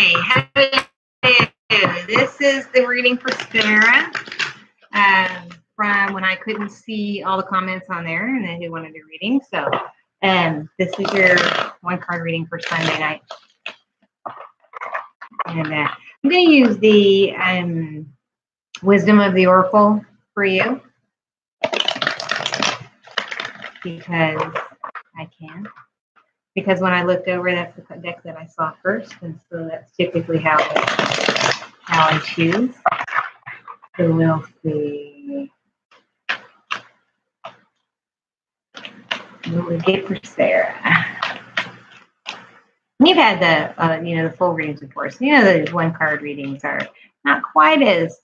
Hi, how are you? This is the reading for Sarah from when I couldn't see all the comments on there and then who wanted a reading. So this is your one card reading for Sunday night. And I'm going to use the Wisdom of the Oracle for you because I can. Because when I looked over, that's the deck that I saw first, and so that's typically how I choose. So we'll see what we get for Sarah. You've had the full readings, of course. Those one card readings are not quite as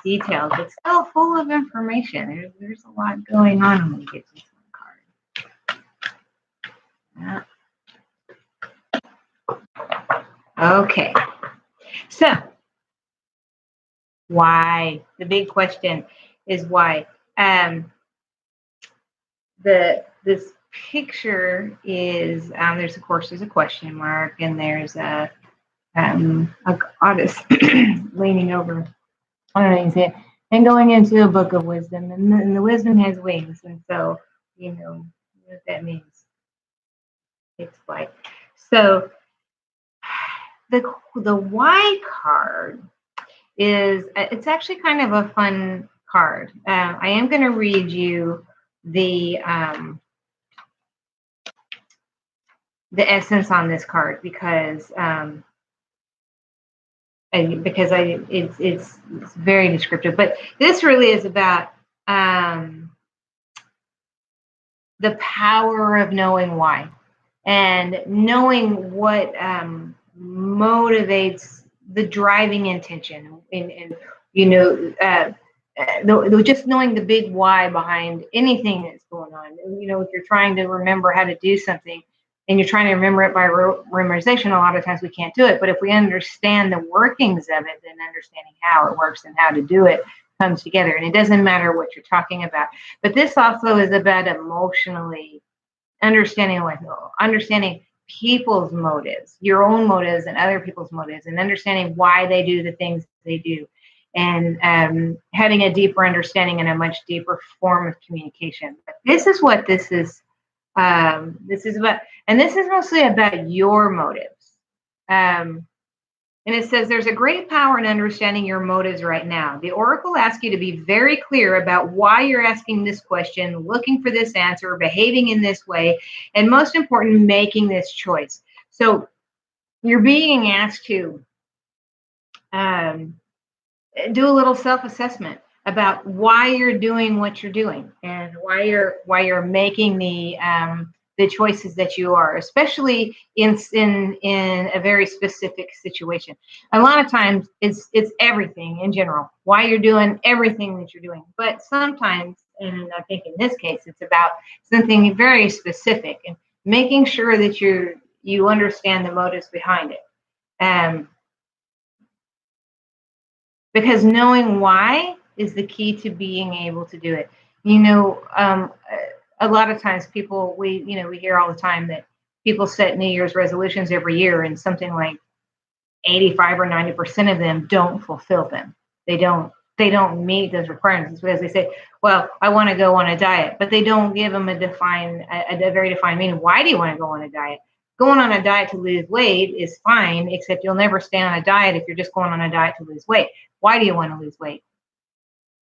detailed, but still full of information. There's a lot going on when you get to this one card. Okay, so why? The big question is why. This picture is there's a question mark, and there's a goddess leaning over. I don't know, you see it, and going into a book of wisdom, and the wisdom has wings, and so you know what that means. It's like so. The Y card it's actually kind of a fun card. I am going to read you the essence on this card because it's very descriptive. But this really is about the power of knowing why and knowing what motivates the driving intention and just knowing the big why behind anything that's going on. If you're trying to remember how to do something and you're trying to remember it by memorization, a lot of times we can't do it. But if we understand the workings of it, then understanding how it works and how to do it comes together. And it doesn't matter what you're talking about. But this also is about emotionally understanding people's motives, your own motives and other people's motives, and understanding why they do the things they do, and having a deeper understanding and a much deeper form of communication. But this is what this is about, and this is mostly about your motives. And it says there's a great power in understanding your motives right now. The Oracle asks you to be very clear about why you're asking this question, looking for this answer, behaving in this way, and most important, making this choice. So you're being asked to do a little self-assessment about why you're doing what you're doing and why you're making the choices that you are, especially in a very specific situation. A lot of times it's everything in general, why you're doing everything that you're doing. But sometimes, and I think in this case, it's about something very specific and making sure that you understand the motives behind it. Because knowing why is the key to being able to do it. A lot of times we hear all the time that people set New Year's resolutions every year, and something like 85 or 90% of them don't fulfill them. They don't meet those requirements because they say, well, I want to go on a diet, but they don't give them a very defined meaning. Why do you want to go on a diet? Going on a diet to lose weight is fine, except you'll never stay on a diet if you're just going on a diet to lose weight. Why do you want to lose weight?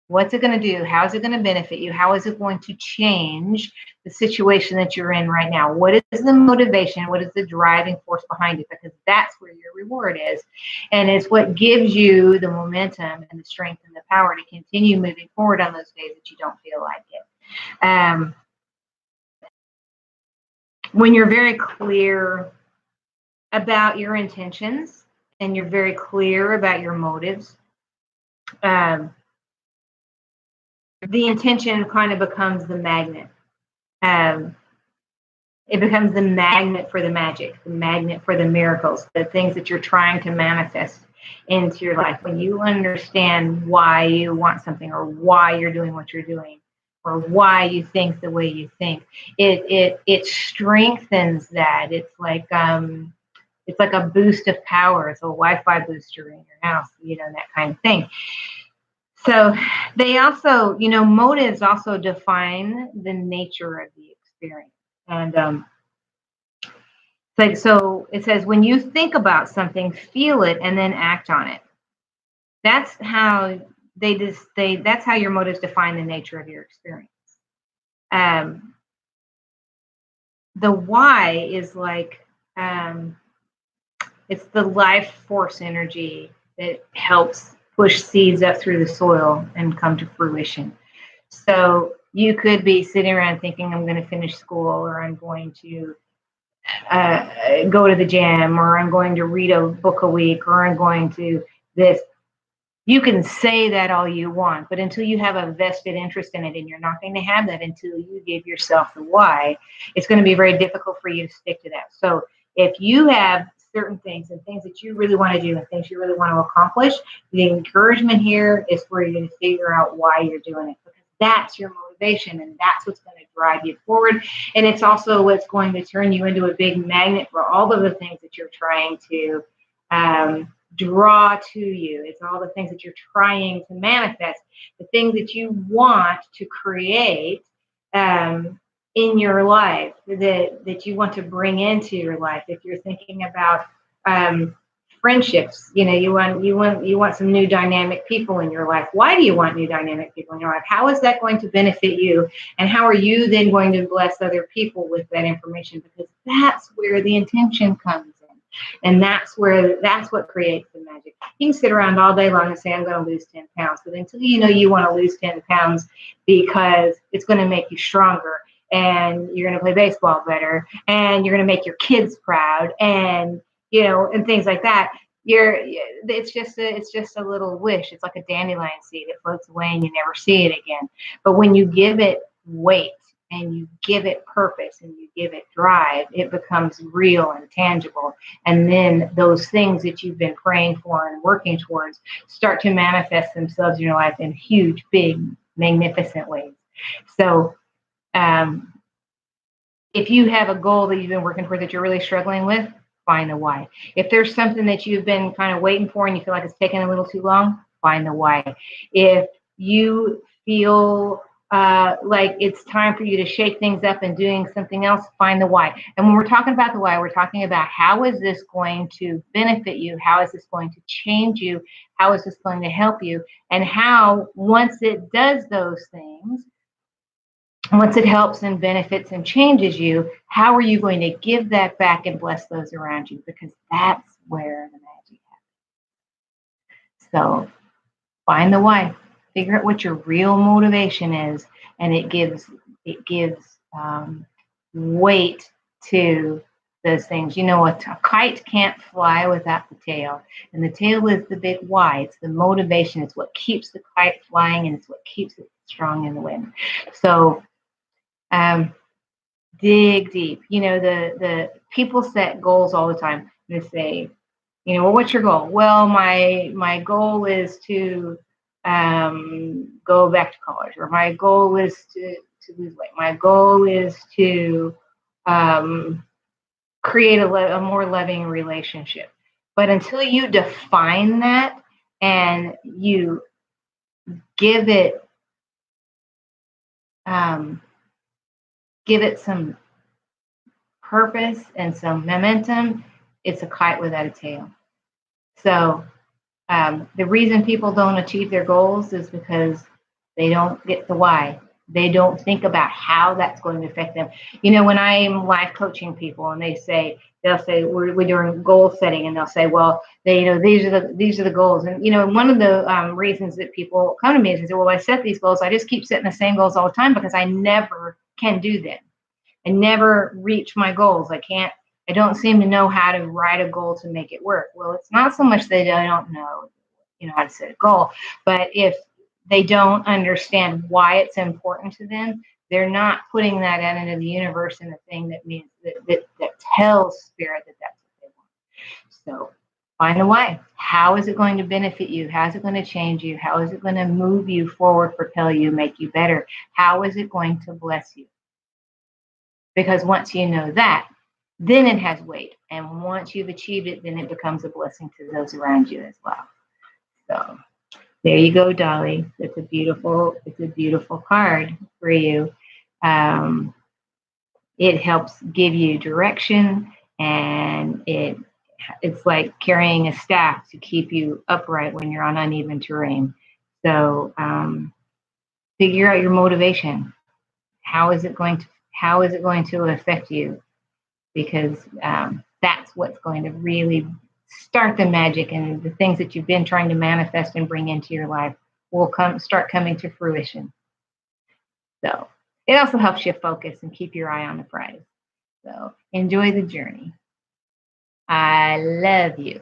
What's it going to do? How is it going to benefit you? How is it going to change the situation that you're in right now? What is the motivation? What is the driving force behind it? Because that's where your reward is. And it's what gives you the momentum and the strength and the power to continue moving forward on those days that you don't feel like it. When you're very clear about your intentions and you're very clear about your motives, the intention kind of becomes the magnet. It becomes the magnet for the magic, the magnet for the miracles, the things that you're trying to manifest into your life. When you understand why you want something or why you're doing what you're doing or why you think the way you think, it strengthens that. It's like It's like a boost of power. It's a Wi-Fi booster in your house, that kind of thing. So they also, motives also define the nature of the experience. And so it says, when you think about something, feel it and then act on it. That's how that's how your motives define the nature of your experience. The why is like, it's the life force energy that helps push seeds up through the soil and come to fruition. So you could be sitting around thinking, I'm going to finish school, or I'm going to go to the gym, or I'm going to read a book a week, or I'm going to this. You can say that all you want, but until you have a vested interest in it, and you're not going to have that until you give yourself the why, it's going to be very difficult for you to stick to that. So if you have certain things and things that you really want to do and things you really want to accomplish, the encouragement here is for you to figure out why you're doing it, because that's your motivation and that's what's going to drive you forward. And it's also what's going to turn you into a big magnet for all of the things that you're trying to draw to you. It's all the things that you're trying to manifest, the things that you want to create in your life, that you want to bring into your life. If you're thinking about friendships, you want some new dynamic people in your life. Why do you want new dynamic people in your life? How is that going to benefit you? And how are you then going to bless other people with that information? Because that's where the intention comes. And that's what creates the magic. You can sit around all day long and say, I'm going to lose 10 pounds. But until you want to lose 10 pounds because it's going to make you stronger, and you're going to play baseball better, and you're going to make your kids proud, and, and things like that, it's just a little wish. It's like a dandelion seed. It floats away and you never see it again. But when you give it weight, and you give it purpose, and you give it drive, it becomes real and tangible. And then those things that you've been praying for and working towards start to manifest themselves in your life in huge, big, magnificent ways. So if you have a goal that you've been working toward that you're really struggling with, find the why. If there's something that you've been kind of waiting for and you feel like it's taking a little too long, find the why. If you feel like it's time for you to shake things up and doing something else, find the why. And when we're talking about the why, we're talking about how is this going to benefit you? How is this going to change you? How is this going to help you? And how, once it does those things, once it helps and benefits and changes you, how are you going to give that back and bless those around you? Because that's where the magic happens. So find the why. Figure out what your real motivation is, and it gives weight to those things. A kite can't fly without the tail, and the tail is the big why. It's the motivation. It's what keeps the kite flying, and it's what keeps it strong in the wind. So dig deep. The people set goals all the time. They say, well, what's your goal? Well, my goal is to go back to college, or my goal is to lose weight. My goal is to create a more loving relationship. But until you define that and you give it some purpose and some momentum, it's a kite without a tail. So the reason people don't achieve their goals is because they don't get the why. They don't think about how that's going to affect them. When I'm life coaching people and they'll say we're doing goal setting, and they'll say, well, these are the goals. And one of the reasons that people come to me is they say, well, I set these goals. I just keep setting the same goals all the time because I never can do them. I never reach my goals. I don't seem to know how to write a goal to make it work. Well, it's not so much that I don't know, how to set a goal, but if they don't understand why it's important to them, they're not putting that out into the universe in the thing that means that tells spirit that that's what they want. So find a why. How is it going to benefit you? How is it going to change you? How is it going to move you forward, propel you, make you better? How is it going to bless you? Because once you know that, then it has weight. And once you've achieved it, then it becomes a blessing to those around you as well. So there you go, Dolly. It's a beautiful card for you. Um, it helps give you direction, and it's like carrying a staff to keep you upright when you're on uneven terrain. So figure out your motivation. How is it going to affect you? Because that's what's going to really start the magic, and the things that you've been trying to manifest and bring into your life will start coming to fruition. So it also helps you focus and keep your eye on the prize. So enjoy the journey. I love you.